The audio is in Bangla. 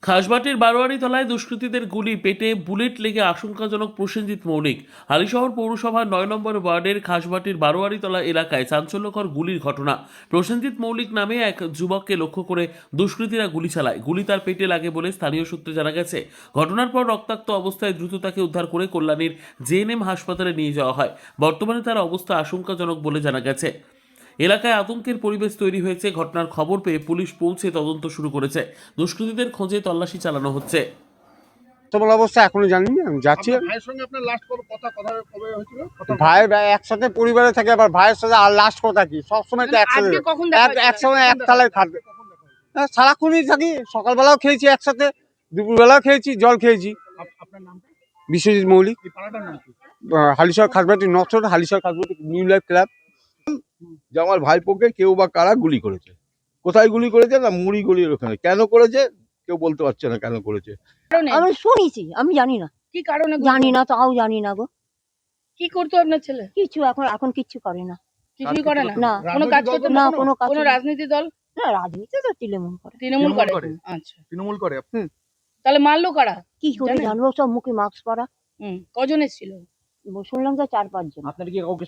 খাসবাটির বারোয়ারিতলায় দুষ্কৃতীদের গুলি পেটে বুলেট লেগে আশঙ্কাজনক প্রসেনজিৎ মৌলিক। হালিশহর পৌরসভার ৯ নম্বর ওয়ার্ডের খাসবাটির বারোয়ারিতলা এলাকায় চাঞ্চল্যকর গুলির ঘটনা। প্রসেনজিৎ মৌলিক নামে এক যুবককে লক্ষ্য করে দুষ্কৃতীরা গুলি চালায়। গুলি তার পেটে লাগে বলে স্থানীয় সূত্রে জানা গেছে। ঘটনার পর রক্তাক্ত অবস্থায় দ্রুত তাকে উদ্ধার করে কল্যাণীর জেএনএম হাসপাতালে নিয়ে যাওয়া হয়। বর্তমানে তার অবস্থা আশঙ্কাজনক বলে জানা গেছে। এলাকায় আতঙ্কের পরিবেশ তৈরি হয়েছে। ঘটনার খবর পেয়ে পুলিশ পৌঁছে তদন্ত শুরু করেছে। দুষ্কৃতীদের খোঁজে তল্লাশি চালানো হচ্ছে। বর্তমান অবস্থা এখনো জানিনি, আমি যাচ্ছি। আপনার ভাইয়ের সঙ্গে আপনার লাস্ট কথা কবে হয়েছিল? ভাই একসাথে পরিবারে থাকে, আবার ভাইয়ের সাথে আর লাস্ট কথা কি, সবসময় তো একসাথে আজকে কখন দেখা হয়েছিল? একসঙ্গে একতলায় থাকবে। সারাক্ষণই থাকি, সকালবেলাও খেয়েছি একসাথে, দুপুরবেলাও খেয়েছি, জল খেয়েছি। আপনার নামটা? বিশ্বজিৎ মৌলিক, এই পাড়াটার নাম কি? হালিশহর খাসবাটি নকশর, Halisahar Khasbati new life club. যে আমার ভাইপোকে কেউ বা কারা গুলি করেছে। কোথায় গুলি করেছে? না মুড়ি গলির ওখানে। কেন করেছে কেউ বলতে পারছে না কেন করেছে। কারণে? আমি শুনেছি, আমি জানি না, কি কারণে জানি না, তাও জানি না গো। কি করতো আপনার ছেলে? কিছু এখন কিচ্ছু করে না। কিছুই করে না? না, কোনো কাজ করতো না, না? কোনো কাজ কোনো করে না। রাজনীতি দল? না, রাজনীতি তো তৃণমূল করে। তৃণমূল তৃণমূল করে? করে। আচ্ছা, তৃণমূল করে। তাহলে মারলো কারা? কি করে জানেন? জানবো, সব মুখে মাস্ক পরা। কজন এসেছিল? শুনলাম তো ৪-৫ জন। আপনার কি কাউকে